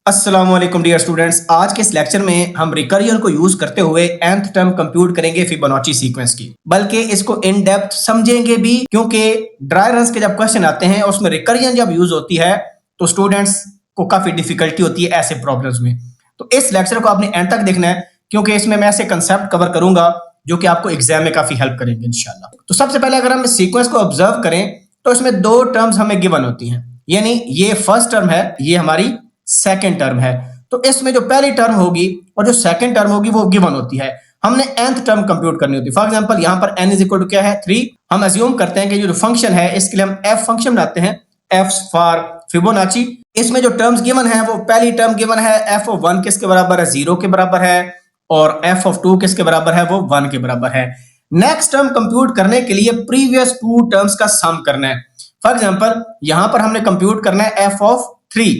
अस्सलाम वालेकुम dear students. आज के इस लेक्चर में हम रिकरियर को यूज करते हुए nth टर्म कंप्यूट करेंगे फिबोनाची सीक्वेंस की, बल्कि इसको इन डेप्थ समझेंगे भी, क्योंकि ड्राई रन्स के जब क्वेश्चन आते हैं उसमें रिकरियर जब यूज होती है तो स्टूडेंट्स को काफी डिफिकल्टी होती है ऐसे प्रॉब्लम्स में। तो इस लेक्चर को आपने एंड तक देखना है, क्योंकि इसमें मैं ऐसे कंसेप्ट कवर करूंगा जो कि आपको एग्जाम में काफी हेल्प करेंगे इंशाल्लाह। तो सबसे पहले अगर हम इस सीक्वेंस को ऑब्जर्व करें तो इसमें दो टर्म्स हमें गिवन होती हैं, यानी ये फर्स्ट टर्म है, ये हमारी सेकेंड टर्म है। तो इसमें जो पहली टर्म होगी और जो सेकंड टर्म होगी वो गिवन होती है। हमने nth टर्म कंप्यूट करनी होती है। फॉर एग्जांपल यहाँ पर n इज इक्वल टू क्या है 3। हम अज्यूम करते हैं कि जो फंक्शन है इसके लिए हम f फंक्शन बनाते हैं, f फॉर फिबोनाची। इसमें जो टर्म्स गिवन है वो पहली टर्म गिवन है f ऑफ 1 किसके बराबर है, 0 के बराबर है, और f ऑफ 2 किसके बराबर है, वो 1 के बराबर है। नेक्स्ट टर्म कंप्यूट करने के लिए प्रीवियस टू टर्म्स का सम करना है। फॉर एग्जाम्पल यहाँ पर हमने कंप्यूट करना है f of 3,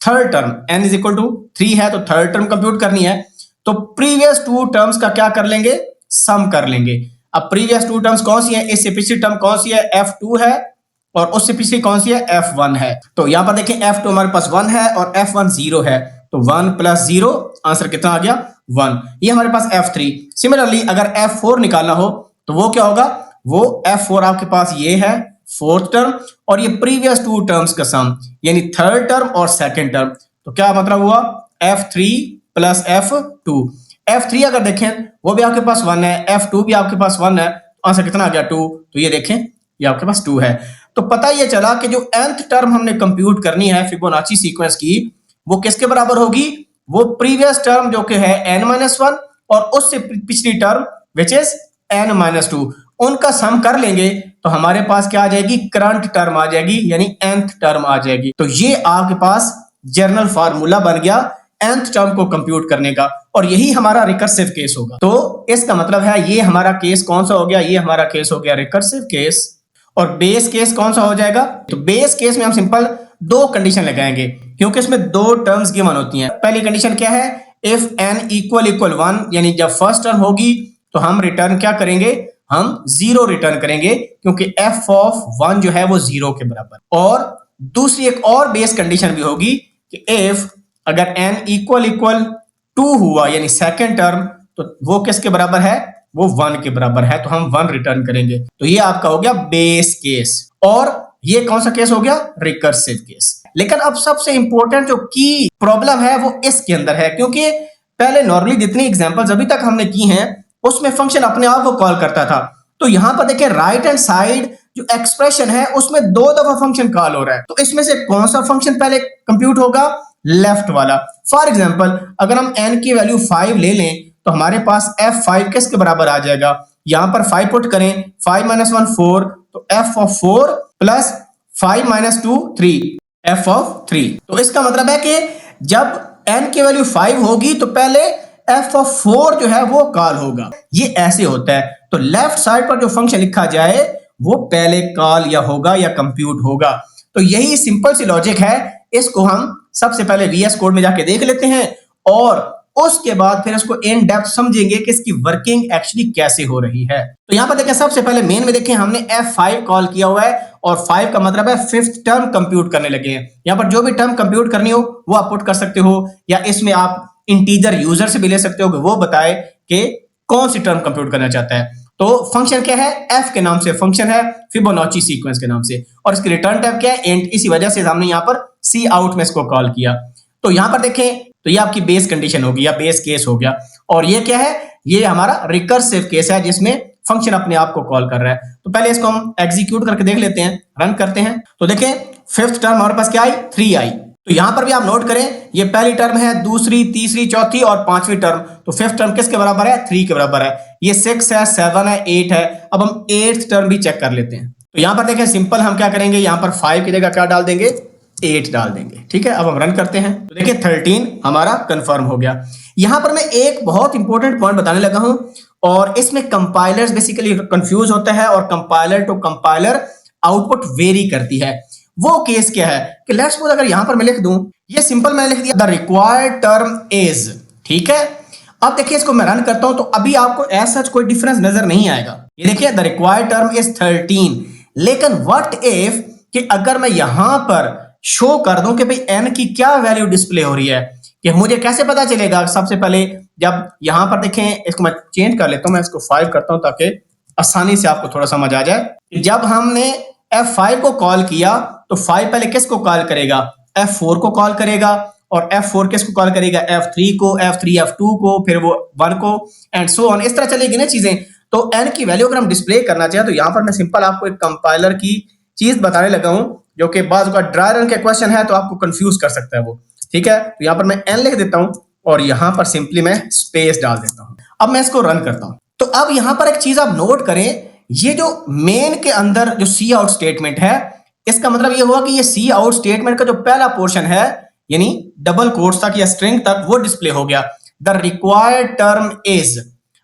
third term n is equal to 3 है तो थर्ड टर्म कंप्यूट करनी है। तो प्रीवियस टू टर्म्स का क्या कर लेंगे, सम कर लेंगे। अब प्रीवियस टू टर्म्स कौन सी है, इससे पिछली टर्म कौन सी है, f2 है, और उससे पिछली कौन सी है, f1 है। तो यहां पर देखें f2 हमारे पास 1 है और f1 0 है, तो 1 प्लस 0 आंसर कितना आ गया 1। ये हमारे पास f3। सिमिलरली अगर f4 निकालना हो तो वो क्या होगा, वो f4 आपके पास ये है फोर्थ टर्म, और ये प्रीवियस टू टर्म्स का सम यानी थर्ड टर्म और सेकंड टर्म। तो क्या मतलब हुआ f3 प्लस f2। f3 अगर देखें वो भी आपके पास 1 है, f2 भी आपके पास 1 है, तो आंसर कितना आ गया 2। तो ये देखें ये आपके पास 2 है। तो पता ये चला कि जो nth टर्म हमने कंप्यूट करनी है फिबोनाची सीक्वेंस की वो किसके बराबर होगी, वो प्रीवियस टर्म जो कि है n-1 और उससे पिछली टर्म विच इज n-2, उनका सम कर लेंगे तो हमारे पास क्या आ जाएगी, करंट टर्म आ जाएगी, यानी nth टर्म आ जाएगी। तो ये आपके पास जनरल फार्मूला बन गया nth टर्म को कंप्यूट करने का, और यही हमारा रिकर्सिव केस होगा। तो इसका मतलब है ये हमारा केस कौन सा हो गया, ये हमारा केस हो गया रिकर्सिव केस। और बेस केस कौन सा हो जाएगा, तो बेस केस में हम सिंपल दो कंडीशन लगाएंगे, क्योंकि इसमें दो टर्म्स गिवन होती हैं। पहली कंडीशन क्या है, इफ n इक्वल 1, यानी जब फर्स्ट टर्म होगी तो हम रिटर्न क्या करेंगे, हम 0 रिटर्न करेंगे, क्योंकि f ऑफ 1 जो है वो 0 के बराबर। और दूसरी एक और बेस कंडीशन भी होगी कि इफ अगर n इक्वल 2 हुआ यानी सेकंड टर्म, तो वो किसके बराबर है, वो 1 के बराबर है, तो हम 1 रिटर्न करेंगे। तो ये आपका हो गया बेस केस, और ये कौन सा केस हो गया, रिकर्सिव केस। लेकिन अब सबसे इंपॉर्टेंट जो की प्रॉब्लम है वो इसके अंदर है, क्योंकि पहले नॉर्मली जितनी एग्जांपल्स अभी तक हमने की हैं उसमें फंक्शन अपने आप को कॉल करता था। तो यहां पर देखिए राइट हैंड साइड जो एक्सप्रेशन है उसमें 2 दफा फंक्शन कॉल हो रहा है, तो इसमें से कौन सा फंक्शन पहले कंप्यूट होगा, लेफ्ट वाला। फॉर एग्जांपल अगर हम n की वैल्यू 5 ले लें तो हमारे पास f5 किसके बराबर आ जाएगा, यहां पर 5 पुट करें, 5 - 1 4, तो f of 4 plus 5 - 2 3, f of 3। तो इसका मतलब है कि जब n की वैल्यू 5 होगी तो पहले f ऑफ 4 जो है वो कॉल होगा। ये ऐसे होता है। तो लेफ्ट साइड पर जो फंक्शन लिखा जाए वो पहले कॉल या होगा या कंप्यूट होगा। तो यही सिंपल सी लॉजिक है। इसको हम सबसे पहले VS कोड में जाके देख लेते हैं और उसके बाद फिर इसको इन डेप्थ समझेंगे कि इसकी वर्किंग एक्चुअली कैसे हो रही है। तो यहां पर देखें सबसे पहले मेन में देखें हमने f5 कॉल किया हुआ है, और 5 का मतलब है फिफ्थ टर्म कंप्यूट करने लगे हैं। यहां पर जो भी टर्म कंप्यूट करनी हो वो आप पुट कर सकते हो, या इसमें आप इंटीजर यूजर से भी ले सकते हो कि वो बताए कि कौन सी टर्म कंप्यूट करना चाहता है। तो फंक्शन क्या है, f के नाम से फंक्शन है, फिबोनाची सीक्वेंस के नाम से, और इसकी रिटर्न टाइप क्या है, इंट। इसी वजह से हमने यहाँ पर सी आउट में इसको कॉल किया। तो यहां पर देखें तो ये आपकी बेस कंडीशन होगी या बेस केस हो गया, और ये क्या है, ये हमारा रिकर्सिव केस है जिसमें फंक्शन अपने आप को कॉल कर रहा है। तो पहले इसको हम एग्जीक्यूट करके देख लेते हैं, रन करते हैं। तो देखें फिफ्थ टर्म हमारे पास क्या आई, 3 आई। तो यहां पर भी आप नोट करें ये पहली टर्म है, दूसरी, तीसरी, चौथी और पांचवी टर्म। तो फिफ्थ टर्म किसके बराबर है, 3 के बराबर है। ये 6 है, 7 है, 8 है। अब हम 8th टर्म भी चेक कर लेते हैं। तो यहां पर देखें सिंपल हम क्या करेंगे, यहां पर 5 की जगह क्या डाल देंगे, 8 डाल देंगे। ठीक है, अब हम रन करते हैं। तो देखिए 13 हमारा कंफर्म हो गया। यहां पर मैं एक बहुत इंपॉर्टेंट पॉइंट बताने लगा हूं, और इसमें कंपाइलर्स बेसिकली कंफ्यूज होता है और compiler to compiler output vary करती है। वो केस क्या है कि लेट्स सपोज अगर यहां पर मैं लिख दूं, ये सिंपल मैंने लिख दिया द रिक्वायर्ड टर्म इज, ठीक है। अब देखिए इसको मैं रन करता हूं तो अभी आपको ऐसा कोई डिफरेंस नजर नहीं आएगा। ये देखिए द रिक्वायर्ड टर्म इज 13, लेकिन व्हाट इफ कि अगर मैं यहां पर शो कर दूं कि भाई n की क्या वैल्यू डिस्प्ले हो रही है, कि मुझे कैसे पता चलेगा। सबसे पहले जब यहां पर देखें, इसको मैं चेंज कर लेता हूं, मैं इसको 5 करता हूं ताकि आसानी से आपको थोड़ा समझ आ जाए। जब हमने F5 को कॉल किया तो 5 पहले किसको कॉल करेगा, F4 को कॉल करेगा, और F4 किसको कॉल करेगा, F3 को, F3 F2 को, फिर वो 1 को, एंड सो ऑन। इस तरह चलेगी ना चीजें। तो n की वैल्यू अगर हम डिस्प्ले करना चाहें तो यहां पर मैं सिंपल आपको एक कंपाइलर की चीज बताने लगा हूं, जो कि बाद का ड्राई रन के क्वेश्चन है तो आपको कंफ्यूज कर सकता है वो। ठीक है, तो यहां पर मैं n लिख देता हूं और यहां पर सिंपली मैं स्पेस डाल देता हूं। अब मैं इसको रन करता हूं। तो अब यहां पर एक चीज आप नोट करें, ये जो मेन के अंदर जो सी आउट स्टेटमेंट है, इसका मतलब ये हुआ कि ये सी आउट स्टेटमेंट का जो पहला पोर्शन है, यानी डबल कोट्स तक या स्ट्रिंग तक, वो डिस्प्ले हो गया। द रिक्वायर्ड टर्म इज,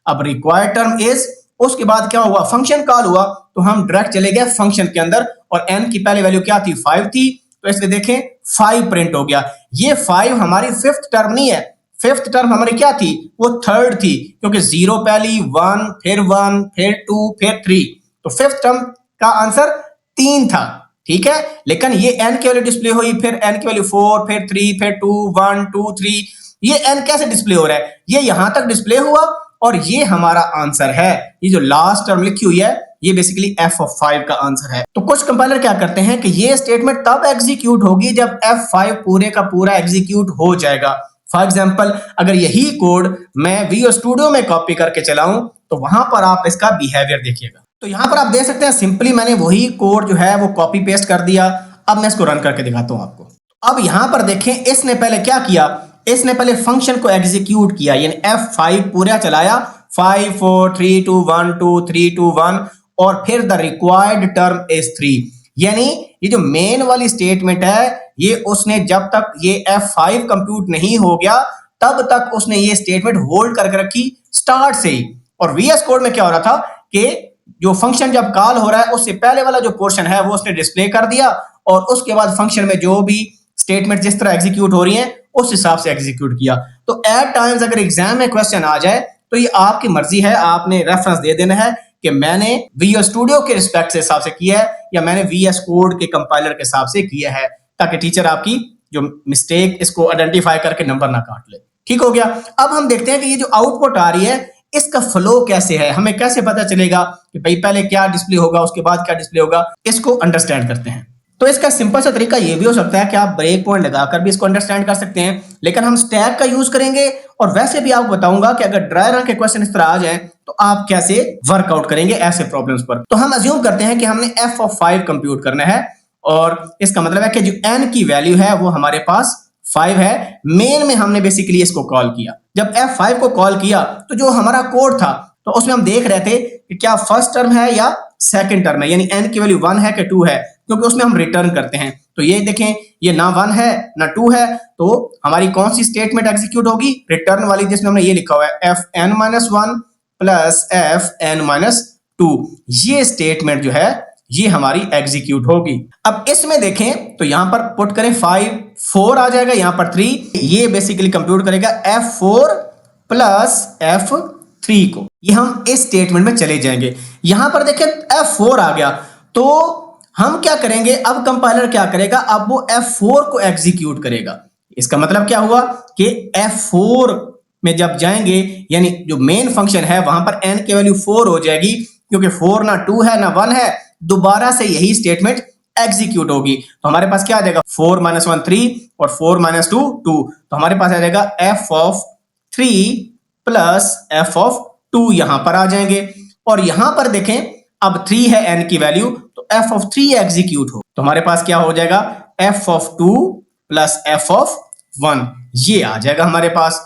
अब रिक्वायर्ड टर्म इज, उसके बाद क्या हुआ, फंक्शन कॉल हुआ, तो हम डायरेक्ट चले गए फंक्शन के अंदर, और n की पहले वैल्यू क्या थी, 5 थी, तो इसलिए देखें 5 प्रिंट हो गया। ये 5 हमारी फिफ्थ टर्म नहीं है, फिफ्थ टर्म हमारी क्या थी, वो थर्ड थी, क्योंकि 0 पहली, 1 फिर 1 फिर 2 फिर 3, तो फिफ्थ टर्म का आंसर 3 था। ठीक है, लेकिन ये n की वैल्यू डिस्प्ले हुई, फिर n की वैल्यू 4, फिर 3, फिर 2, 1 2 3, ये n कैसे डिस्प्ले हो रहा है, ये यहां तक डिस्प्ले हुआ, और ये हमारा आंसर है। ये जो लास्ट टर्म लिखी हुई है, ये बेसिकली f5 का आंसर है। तो कुछ कंपाइलर क्या करते हैं कि ये स्टेटमेंट तब एग्जीक्यूट होगी जब f5 पूरे का पूरा एग्जीक्यूट हो जाएगा। फॉर एग्जांपल, अगर यही कोड मैं विजुअल स्टूडियो में कॉपी करके चलाऊं तो वहां पर आप इसका बिहेवियर देखिएगा। तो यहां पर आप देख सकते हैं, सिंपली मैंने वही कोड जो है वो कॉपी पेस्ट कर दिया। अब मैं इसको रन करके दिखाता हूं आपको। अब यहां पर देखें, इसने पहले क्या किया, इसने पहले फंक्शन को एग्जीक्यूट किया, यानी F5 पूरा चलाया, 5 4 3 2 1 2 3 2 1, और फिर द रिक्वायर्ड टर्म इज 3, यानी ये जो मेन वाली स्टेटमेंट है, ये उसने जब तक ये F5 कंप्यूट नहीं हो गया तब तक उसने ये स्टेटमेंट होल्ड करके रखी स्टार्ट से ही। और VS कोड में क्या हो रहा था कि जो फंक्शन जब कॉल हो रहा है उससे पहले वाला जो पोर्शन है वो उसने डिस्प्ले कर दिया, और उसके बाद फंक्शन में जो भी स्टेटमेंट जिस तरह एग्जीक्यूट हो रही है उस हिसाब से एग्जीक्यूट किया। तो एट टाइम्स अगर एग्जाम में क्वेश्चन आ जाए तो ये आपकी मर्जी है, आपने रेफरेंस दे देना है कि मैंने विजुअल स्टूडियो के रिस्पेक्ट से हिसाब से किया है या मैंने VS कोड के कंपाइलर के हिसाब से किया है, ताकि टीचर आपकी जो मिस्टेक इसको आइडेंटिफाई करके नंबर ना काट ले। ठीक हो गया। अब हम देखते हैं कि ये जो आउटपुट आ रही है इसका फ्लो कैसे है, हमें कैसे पता चलेगा कि भाई पहले क्या डिस्प्ले होगा उसके बाद क्या डिस्प्ले होगा, इसको अंडरस्टैंड करते हैं। तो इसका सिंपल सा तरीका ये भी हो सकता है कि आप ब्रेक पॉइंट लगाकर भी इसको अंडरस्टैंड कर सकते हैं, लेकिन हम स्टैक का यूज करेंगे। और वैसे भी आपको बताऊंगा कि अगर ड्राई रन के क्वेश्चन इस तरह आ जाए तो आप कैसे वर्कआउट करेंगे ऐसे प्रॉब्लम्स पर। तो हम अज्यूम करते हैं कि हमने f5 कंप्यूट करना है, और इसका मतलब है कि जो n की वैल्यू है वो हमारे पास 5 है। मेन में हमने बेसिकली इसको कॉल किया। जब F5 को कॉल किया तो जो हमारा कोड था तो उसमें हम देख रहे थे कि क्या फर्स्ट टर्म है या सेकंड टर्म है, यानी n की वैल्यू 1 है कि 2 है, क्योंकि उसमें हम रिटर्न करते हैं। तो ये देखें, ये ना 1 है ना 2 है, तो हमारी कौन सी स्टेटमेंट एग्जीक्यूट होगी, रिटर्न वाली, जिसमें हमने ये लिखा हुआ है fn-1 प्लस fn-2। ये स्टेटमेंट जो है ये हमारी एग्जीक्यूट होगी। अब इसमें देखें तो यहां पर पुट करें 5 4 आ जाएगा, यहां पर 3, ये बेसिकली कंप्यूट करेगा F4 प्लस F3 को। ये हम इस स्टेटमेंट में चले जाएंगे। यहां पर देखें F4 आ गया, तो हम क्या करेंगे, अब कंपाइलर क्या करेगा, अब वो F4 को एग्जीक्यूट करेगा। इसका मतलब क्या हुआ कि F4 में जब जाएंगे, यानी जो मेन फंक्शन है वहां पर n की वैल्यू 4 हो जाएगी, क्योंकि 4 ना 2 है ना 1 है, दोबारा से यही स्टेटमेंट एग्जीक्यूट होगी। तो हमारे पास क्या आ जाएगा, 4 - 1 3 और 4 - 2 2, तो हमारे पास आ जाएगा f(3) प्लस f(2) यहां पर आ जाएंगे। और यहां पर देखें, अब 3 है n की वैल्यू, तो f(3) एग्जीक्यूट हो, तो हमारे पास क्या हो जाएगा, f(2) प्लस f(1), ये आ जाएगा हमारे पास।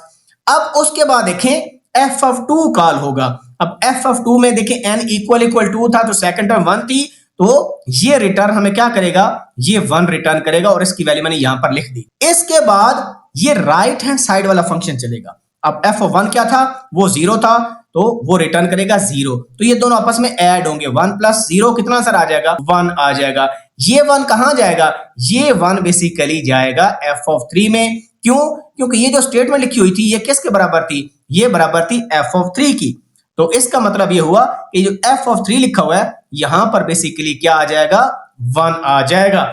अब उसके बाद देखें f(2) कॉल होगा। अब f(2) में देखें n = 2 था, तो सेकंड टर्म 1 थी, तो ये रिटर्न हमें क्या करेगा, ये 1 रिटर्न करेगा, और इसकी वैल्यू मैंने यहां पर लिख दी। इसके बाद ये राइट हैंड साइड वाला फंक्शन चलेगा। अब f(1) क्या था, वो 0 था, तो वो रिटर्न करेगा 0, तो ये दोनों आपस में ऐड होंगे, 1 + 0 कितना आंसर आ जाएगा, 1 आ जाएगा। ये 1 कहां जाएगा, ये 1 बेसिकली जाएगा f(3) में। क्यों, क्योंकि ये जो स्टेटमेंट लिखी हुई थी ये किसके बराबर थी, ये बराबर थी f(3) की। तो इसका मतलब ये हुआ कि जो f(3) लिखा हुआ है यहां पर बेसिकली क्या आ जाएगा, 1 आ जाएगा।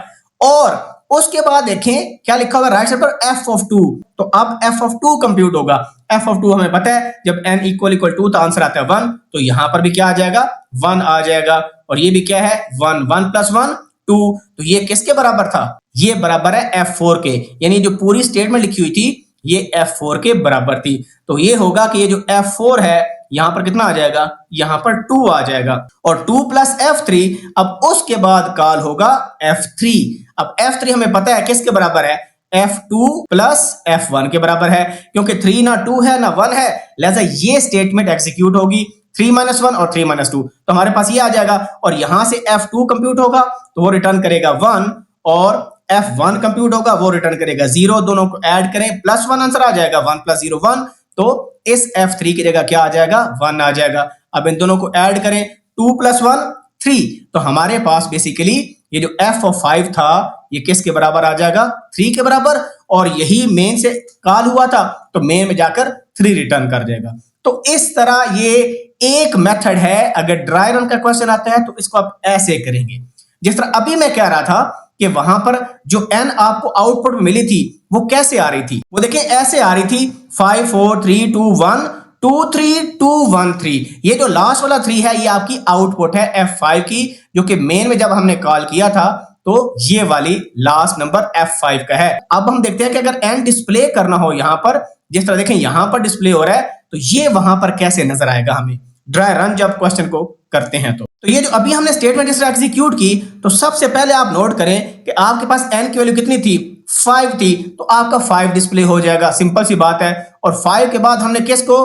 और उसके बाद देखें क्या लिखा हुआ है राइट साइड पर f ऑफ 2। तो अब f ऑफ 2 कंप्यूट होगा। f ऑफ 2 हमें पता है जब n इक्वल 2 तो आंसर आता है 1, तो यहां पर भी क्या आ जाएगा 1 आ जाएगा। और ये भी क्या है 1, 1 प्लस 1 2। तो ये किसके बराबर था, ये बराबर है f4 के, यानी जो पूरी स्टेटमेंट लिखी हुई थी ये f4 के बराबर थी। तो ये होगा कि ये जो f4 है यहां पर कितना आ जाएगा, यहां पर 2 आ जाएगा। और 2 प्लस f3, अब उसके बाद कॉल होगा f3। अब f3 हमें पता है किसके बराबर है, f2 प्लस f1 के बराबर है, क्योंकि 3 ना 2 है ना 1 है, लिहाजा ये स्टेटमेंट एग्जीक्यूट होगी 3 - 1 और 3 - 2। तो हमारे पास ये आ जाएगा और यहां से f2 कंप्यूट होगा तो वो रिटर्न करेगा 1, और f1 कंप्यूट होगा वो रिटर्न करेगा 0। दोनों को ऐड करें +1 आंसर आ जाएगा, 1 + 0 1। तो इस f3 की जगह क्या आ जाएगा 1 आ जाएगा। अब इन दोनों को ऐड करें 2 + 1 3। तो हमारे पास बेसिकली ये जो f ऑफ 5 था ये किसके बराबर आ जाएगा 3 के बराबर, और यही मेन से कॉल हुआ था तो मेन में जाकर 3 रिटर्न कर जाएगा। तो इस तरह ये एक मेथड है। अगर ड्राई रन का क्वेश्चन आता है तो इसको आप ऐसे करेंगे। जिस तरह अभी मैं कह रहा था कि वहां पर जो n आपको आउटपुट में मिली थी वो कैसे आ रही थी, वो देखिए ऐसे आ रही थी 5 4 3 2 1 2 3 2 1 3। ये जो लास्ट वाला 3 है ये आपकी आउटपुट है f5 की, जो कि मेन में जब हमने कॉल किया था तो ये वाली लास्ट नंबर f5 का है। अब हम देखते हैं कि अगर n डिस्प्ले करना हो यहां पर, जिस तरह देखें यहां पर डिस्प्ले हो रहा है, तो ये वहां पर कैसे नजर आएगा हमें ड्राई रन जब क्वेश्चन को करते हैं। तो ये जो अभी हमने स्टेटमेंट इस तरह एग्जीक्यूट की, तो सबसे पहले आप नोट करें कि आपके पास n की वैल्यू कितनी थी 5 थी, तो आपका 5 डिस्प्ले हो जाएगा, सिंपल सी बात है। और 5 के बाद हमने किसको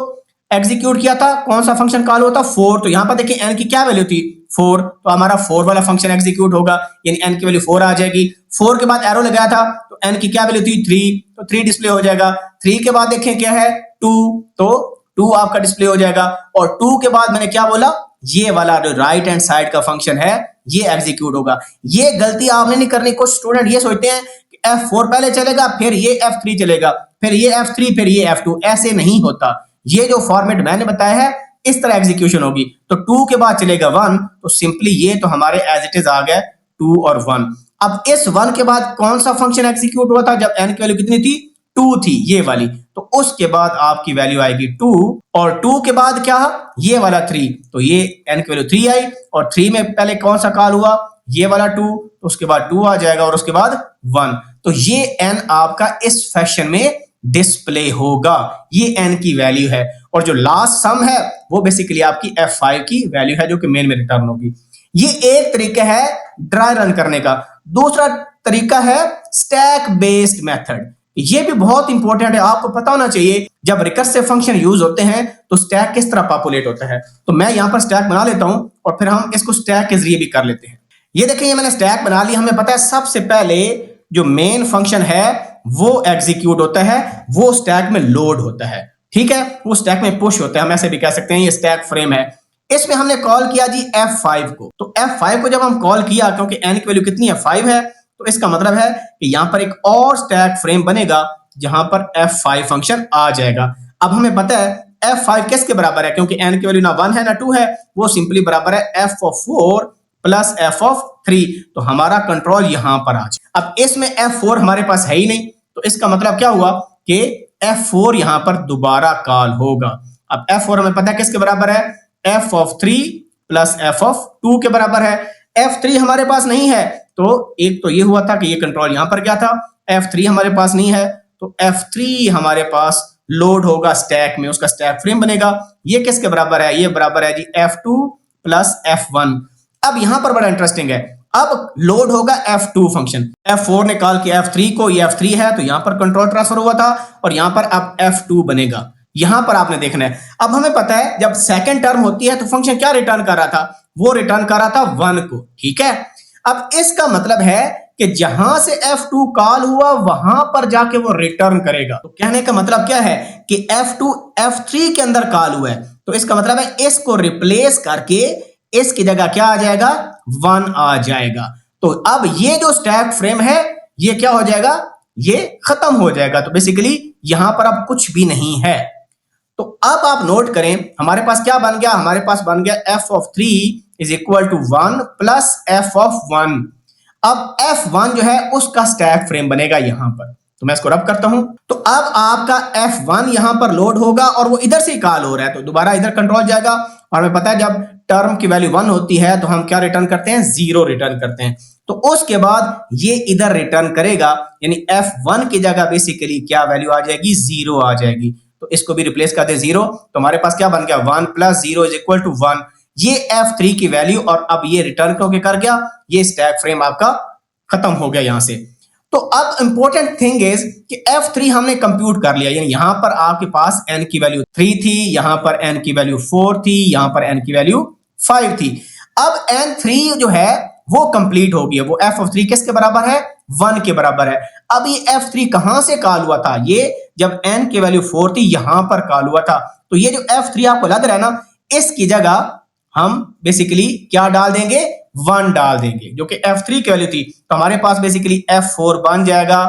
एग्जीक्यूट किया था, कौन सा फंक्शन कॉल होता 4। तो यहां पर देखिए n की क्या वैल्यू थी 4, तो हमारा 4 वाला फंक्शन एग्जीक्यूट होगा, यानी n की वैल्यू 4 आ जाएगी। 4 के बाद एरो लगाया था तो n की क्या वैल्यू थी 3, तो 3 डिस्प्ले हो जाएगा। 3 के बाद देखें क्या है 2, तो 2 आपका डिस्प्ले हो जाएगा। और 2 के बाद मैंने क्या बोला, ये वाला जो राइट हैंड साइड का फंक्शन है ये एग्जीक्यूट होगा। ये गलती आपने नहीं करनी। कुछ स्टूडेंट ये सोचते हैं कि F4 पहले चलेगा फिर ये F3 चलेगा, फिर ये F3 फिर ये F2, ऐसे नहीं होता। ये जो फॉर्मेट मैंने बताया है इस तरह एग्जीक्यूशन होगी। तो 2 के बाद चलेगा 1, तो सिंपली ये तो हमारे एज इट इज आ गया 2 और 1। अब इस 1 के बाद कौन सा फंक्शन एग्जीक्यूट हुआ था जब n की वैल्यू कितनी थी 2 थी, ये वाली, तो उसके बाद आपकी वैल्यू आएगी 2, और 2 के बाद क्या ये वाला 3, तो ये n की वैल्यू 3 आई, और 3 में पहले कौन सा कॉल हुआ ये वाला 2, तो उसके बाद 2 आ जाएगा और उसके बाद 1। तो ये n आपका इस फैशन में डिस्प्ले होगा, ये n की वैल्यू है। और जो लास्ट सम है वो बेसिकली आपकी f5 की वैल्यू है जो कि मेन में रिटर्न होगी। ये एक तरीका है ड्राई रन करने का। दूसरा तरीका है स्टैक बेस्ड मेथड। ये भी बहुत इंपॉर्टेंट है, आपको पता होना चाहिए जब रिकर्सिव फंक्शन यूज होते हैं तो स्टैक किस तरह पॉपुलेट होता है। तो मैं यहां पर स्टैक बना लेता हूं और फिर हम इसको स्टैक के जरिए भी कर लेते हैं। ये देखें, ये मैंने स्टैक बना लिया। हमें पता है सबसे पहले जो मेन फंक्शन है वो एग्जीक्यूट होता है, वो स्टैक में लोड होता है, ठीक है, वो स्टैक में पुश होता है, हम ऐसे भी कह सकते हैं। ये स्टैक फ्रेम है, इसमें हमने कॉल किया जी F5 को। तो F5 को जब हम कॉल किया, क्योंकि n की वैल्यू कितनी है 5 है, तो इसका मतलब है कि यहां पर एक और स्टैक फ्रेम बनेगा जहां पर F5 फंक्शन आ जाएगा। अब हमें पता है F5 किसके बराबर है, क्योंकि n की वैल्यू ना 1 है ना 2 है, वो सिंपली बराबर है f of 4 plus f of 3। तो हमारा कंट्रोल यहां पर आ जाए। अब इसमें F4 हमारे पास है ही नहीं, तो इसका मतलब क्या हुआ कि F4 यहां पर दोबारा कॉल होगा। अब F4 हमें पता है किसके बराबर है, f of 3 plus f of 2 के बराबर है। F3 हमारे पास नहीं है, तो एक तो ये हुआ था कि ये कंट्रोल यहां पर गया था। F3 हमारे पास नहीं है, तो F3 हमारे पास लोड होगा स्टैक में, उसका स्टैक फ्रेम बनेगा। ये किसके बराबर है, ये बराबर है जी F2 प्लस F1। अब यहां पर बड़ा इंटरेस्टिंग है, अब लोड होगा F2 फंक्शन। F4 ने कॉल किया F3 को, ये F3 है, तो यहां पर कंट्रोल ट्रांसफर हुआ था, और यहां पर अब F2 बनेगा। यहां पर आपने देखना है। अब हमें पता है जब सेकंड टर्म होती है तो फंक्शन क्या रिटर्न कर रहा था, वो रिटर्न कर रहा था 1 को, ठीक है। अब इसका मतलब है कि जहां से F2 कॉल हुआ वहां पर जाके वो रिटर्न करेगा। तो कहने का मतलब क्या है कि F2 F3 के अंदर कॉल हुआ है, तो इसका मतलब है इसको रिप्लेस करके इसकी जगह क्या आ जाएगा 1 आ जाएगा। तो अब ये जो स्टैक फ्रेम है ये क्या हो जाएगा, ये खत्म हो जाएगा। तो बेसिकली यहां पर अब कुछ भी नहीं है। तो अब आप नोट करें हमारे पास क्या बन गया, हमारे पास बन गया f of 3 is equal to 1 plus f of 1। अब F1 जो है उसका स्टैक फ्रेम बनेगा यहां पर। तो मैं इसको रब करता हूं, तो अब आपका F1 यहां पर लोड होगा और वो इधर से कॉल हो रहा है, तो दोबारा इधर कंट्रोल जाएगा। और हमें पता है जब टर्म की वैल्यू 1 होती है तो हम क्या रिटर्न करते हैं, 0 रिटर्न करते हैं। तो उसके बाद ये इधर रिटर्न करेगा, यानी F1 की जगह बेसिकली क्या वैल्यू आ जाएगी, 0 आ जाएगी। तो इसको भी रिप्लेस कर दे 0, तो हमारे पास क्या बन गया, 1 + 0 = 1। ये F3 की वैल्यू, और अब ये रिटर्न क्यों कर गया, ये स्टैक फ्रेम आपका खत्म हो गया यहां से। तो अब इंपॉर्टेंट थिंग इज कि F3 हमने कंप्यूट कर लिया, यानी यहां पर आपके पास n की वैल्यू 3 थी, यहां पर n की वैल्यू 4 थी, यहां पर n की वैल्यू 5 थी। अब n3 जो है वो कंप्लीट हो गया, वो f(3) किसके बराबर है, 1 के बराबर है। अब ये f3 कहां से कॉल हुआ था, ये जब n की वैल्यू 4 थी यहां पर कॉल हुआ था। तो ये जो f3 आपको लग रहा है ना, इसकी जगह हम बेसिकली क्या डाल देंगे, 1 डाल देंगे, जो कि F3 की वैल्यू थी। तो हमारे पास बेसिकली F4 बन जाएगा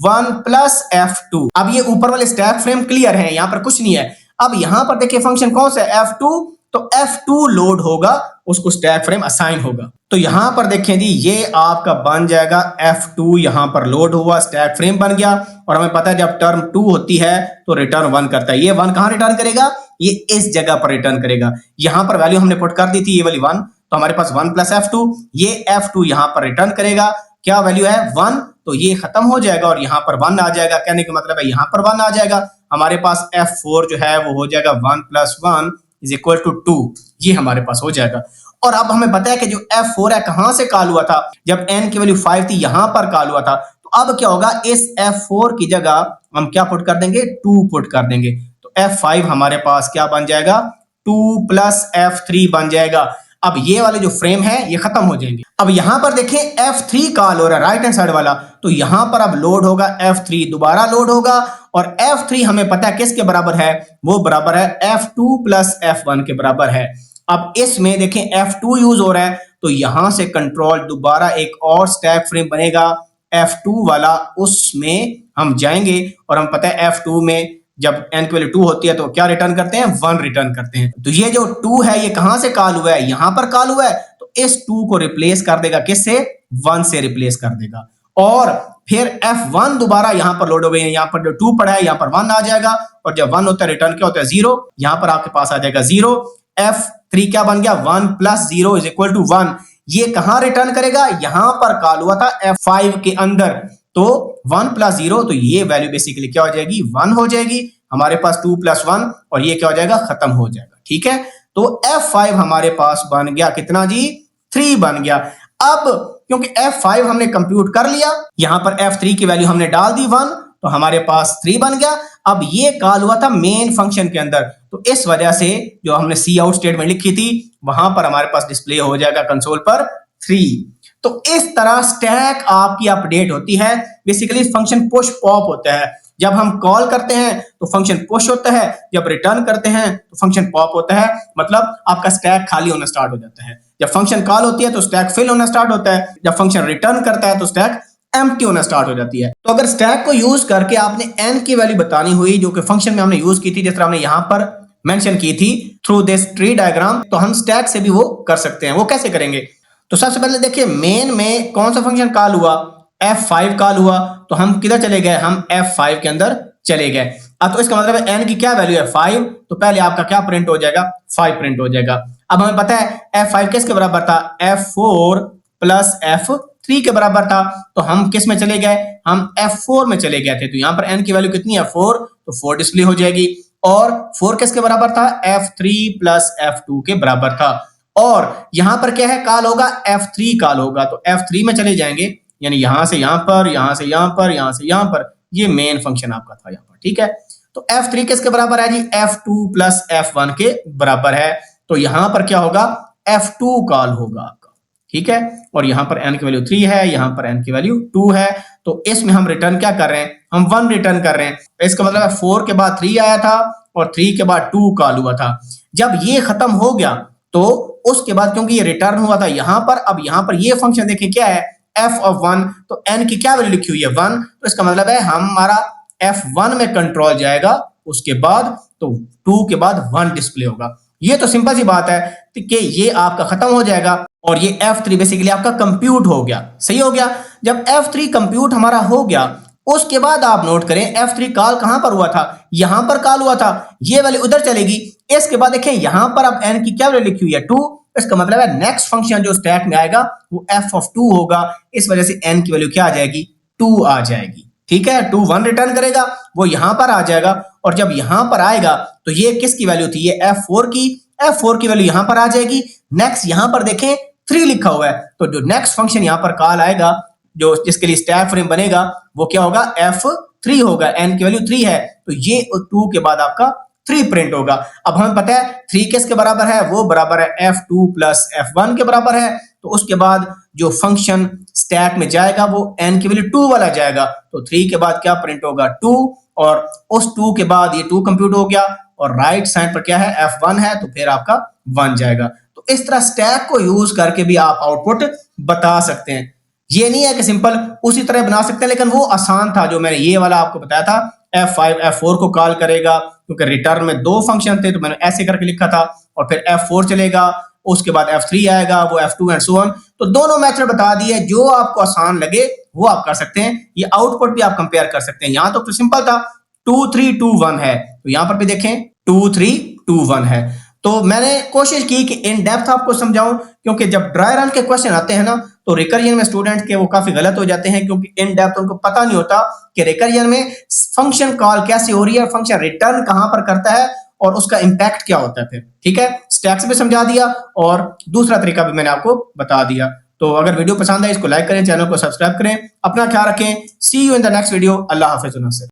1 + F2। अब ये ऊपर वाले स्टैक फ्रेम क्लियर है, यहां पर कुछ नहीं है। अब यहां पर देखिए फंक्शन कौन सा है, F2, तो F2 लोड होगा, उसको स्टैक फ्रेम असाइन होगा। तो यहां पर देखें जी, ये आपका बन जाएगा F2, यहां पर लोड हुआ, स्टैक फ्रेम बन गया। और हमें पता है जब टर्म 2 होती है तो रिटर्न 1 करता है। ये 1 कहां रिटर्न करेगा, ये इस जगह पर रिटर्न करेगा। यहां पर वैल्यू हमने पुट कर दी थी, ये वाली 1, तो हमारे पास 1 + F2, ये F2 यहां पर रिटर्न करेगा, क्या वैल्यू है, 1। तो ये खत्म हो जाएगा और यहां पर 1 आ जाएगा, कहने का मतलब है यहां पर 1 आ जाएगा। हमारे पास F4 जो है वो हो जाएगा 1 + 1 = 2, ये हमारे पास हो जाएगा। और अब हमें पता है कि जो F4 है कहां से कॉल हुआ था, जब n की वैल्यू 5 थी यहां पर कॉल हुआ था। तो अब क्या होगा, इस F4 की जगह हम क्या पुट कर देंगे, 2 पुट कर देंगे। तो F5 हमारे पास क्या बन जाएगा, 2 + F3 बन जाएगा। अब ये वाले जो फ्रेम है ये खत्म हो जाएंगे। अब यहां पर देखें F3 कॉल हो रहा है, राइट हैंड साइड वाला, तो यहां पर अब लोड होगा F3, दोबारा लोड होगा। और F3 हमें पता है किसके बराबर है, वो बराबर है F2 + F1 के बराबर है। अब इसमें देखें F2 यूज हो रहा है, तो यहां से कंट्रोल दोबारा एक और स्टैक फ्रेम बनेगा F2 वाला, उसमें हम जाएंगे। और हम पता है F2 में जब n की वैल्यू 2 होती है तो क्या रिटर्न करते हैं, 1 रिटर्न करते हैं। तो ये जो 2 है ये कहां से कॉल हुआ है, यहां पर कॉल हुआ है, तो इस 2 को रिप्लेस कर देगा किससे, 1 से रिप्लेस कर देगा। और फिर F1 दोबारा यहां पर लोड हो गई है, यहां पर जो 2 पड़ा है यहां पर 1 आ जाएगा। और जब 1 होता है रिटर्न क्या होता है, 0, यहां पर आपके पास आ जाएगा 0। F3 क्या बन गया, 1 + 0 = 1। ये कहां रिटर्न करेगा, यहां पर कॉल हुआ था F5 के अंदर। तो 1 + 0, तो ये वैल्यू बेसिकली क्या हो जाएगी, 1 हो जाएगी। हमारे पास 2 + 1, और ये क्या हो जाएगा, खत्म हो जाएगा। ठीक है, तो F5 हमारे पास बन गया कितना जी, 3 बन गया। अब क्योंकि F5 हमने कंप्यूट कर लिया, यहां पर F3 की वैल्यू हमने डाल दी 1, तो हमारे पास 3 बन गया। अब ये कॉल हुआ था मेन फंक्शन के अंदर, तो इस वजह से जो हमने सी आउट स्टेटमेंट लिखी थी वहां पर हमारे पास डिस्प्ले हो जाएगा कंसोल पर 3। तो इस तरह स्टैक आपकी अपडेट होती है। बेसिकली फंक्शन पुश पॉप होता है, जब हम कॉल करते हैं तो फंक्शन पुश होता है, जब रिटर्न करते हैं तो फंक्शन पॉप होता है। मतलब आपका स्टैक खाली होना स्टार्ट हो जाता है। जब फंक्शन कॉल होती है तो स्टैक फिल होना स्टार्ट होता है, जब फंक्शन रिटर्न करता है तो स्टैक एम्प्टी होना स्टार्ट हो जाती है। तो अगर स्टैक को यूज करके आपने n की वैल्यू बतानी हुई, जो कि फंक्शन में हमने यूज की थी, जिस तरह हमने यहां पर मेंशन की थी थ्रू दिस ट्री डायग्राम, तो हम स्टैक से भी वो कर सकते हैं। वो कैसे करेंगे, तो सबसे पहले देखिए मेन में कौन सा फंक्शन कॉल हुआ, F5 कॉल हुआ, तो हम किधर चले गए, हम F5 के अंदर चले गए। अब तो इसका मतलब है n की क्या वैल्यू है, 5, तो पहले आपका क्या प्रिंट हो जाएगा, 5 प्रिंट हो जाएगा। अब हमें पता है F5 किसके बराबर था, F4 + F3 के बराबर था। तो हम किस में चले गए, हम F4 में चले गए थे। तो यहां पर n की वैल्यू कितनी है, 4, तो 4 डिस्प्ले हो जाएगी। और 4 किसके बराबर था, F3 + F2 के बराबर था। और यहां पर क्या है, कॉल होगा F3 कॉल होगा, तो F3 में चले जाएंगे, यानी यहां से यहां पर, यहां से यहां पर, यहां से यहां पर, ये मेन फंक्शन आपका था यहां पर। ठीक है, तो F3 किसके बराबर है जी, F2 + F1 के बराबर है। तो यहां पर क्या होगा, F2 कॉल होगा आपका। ठीक है, और यहां पर n की वैल्यू 3 है, यहां पर n की वैल्यू 2 है। तो इसमें हम रिटर्न क्या कर रहे हैं, हम 1 रिटर्न कर रहे हैं। इसका मतलब है 4 के बाद 3 आया था और 3 के बाद 2 कॉल हुआ था। जब ये खत्म हो गया तो उसके बाद क्योंकि ये रिटर्न हुआ था यहां पर, अब यहां पर ये फंक्शन देखिए क्या है, f(1), तो n की क्या वैल्यू लिखी हुई है, 1, तो इसका मतलब है हमारा f1 में कंट्रोल जाएगा, उसके बाद तो 2 के बाद 1 डिस्प्ले होगा। ये तो सिंपल सी बात है कि ये आपका खत्म हो जाएगा। और ये F3 बेसिकली आपका कंप्यूट हो गया। सही हो गया। जब F3 कंप्यूट हमारा हो गया, उसके बाद आप नोट करें F3 कॉल कहां पर हुआ था, यहां पर कॉल हुआ था, ये वैल्यू उधर चलेगी। इसके बाद देखें यहां पर अब n की क्या वैल्यू लिखी हुई है 2, इसका मतलब है नेक्स्ट फंक्शन जो स्टैक में आएगा वो f(2) होगा। इस वजह से n की वैल्यू क्या आ जाएगी 2 आ जाएगी। ठीक है, 2 1 रिटर्न करेगा, वो यहां पर आ जाएगा। और जब यहां पर आएगा तो ये किसकी वैल्यू थी, ये F4 की वैल्यू यहां पर आ जाएगी। नेक्स्ट यहां पर देखें 3 लिखा हुआ है, तो जो नेक्स्ट फंक्शन यहां पर कॉल आएगा जो जिसके लिए स्टैक फ्रेम बनेगा वो क्या होगा F3 होगा। n की वैल्यू 3 है तो ये 2 के बाद आपका 3 प्रिंट होगा। अब हमें पता है 3 किसके बराबर है, वो बराबर है F2 प्लस F1 के बराबर है। तो उसके बाद जो फंक्शन स्टैक में जाएगा वो n की वैल्यू 2 वाला जाएगा, तो 3 के बाद क्या प्रिंट होगा 2, और उस 2 के बाद ये 2 कंप्यूट हो गया और राइट साइड पर क्या है F1 है, तो फिर आपका 1 जाएगा। तो इस तरह स्टैक को यूज करके भी आप आउटपुट बता सकते हैं। ये नहीं है कि सिंपल उसी तरह बना सकते हैं, लेकिन वो आसान था जो मैंने ये वाला आपको बताया था। F5 F4 को कॉल करेगा, क्योंकि रिटर्न में 2 फंक्शन थे तो मैंने ऐसे करके लिखा था, और फिर F4 चलेगा, उसके बाद F3 आएगा, वो F2 एंड सो ऑन। तो दोनों मेथड बता दिए, जो आपको आसान लगे वो आप कर सकते हैं। ये आउटपुट भी आप कंपेयर कर सकते हैं। यहां तो सिंपल था 2 3 2 1 है, तो यहां पर भी देखें 2 3 2 1 है। तो मैंने कोशिश की कि इन डेप्थ आपको समझाऊं, क्योंकि जब ड्राई रन के क्वेश्चन आते हैं ना तो रिकरियन में स्टूडेंट के वो काफी गलत हो जाते हैं, क्योंकि इन डेप्थ उनको पता नहीं होता कि रिकरियन में फंक्शन कॉल कैसे हो रही है, फंक्शन रिटर्न कहां पर करता है और उसका इंपैक्ट क्या होता है फिर। ठीक है, स्टैक्स भी समझा दिया और दूसरा तरीका भी मैंने आपको बता दिया। तो अगर वीडियो पसंद है इसको लाइक करें, चैनल को सब्सक्राइब करें, अपना ख्याल रखें। See you in the next video. अल्लाह हाफिज़।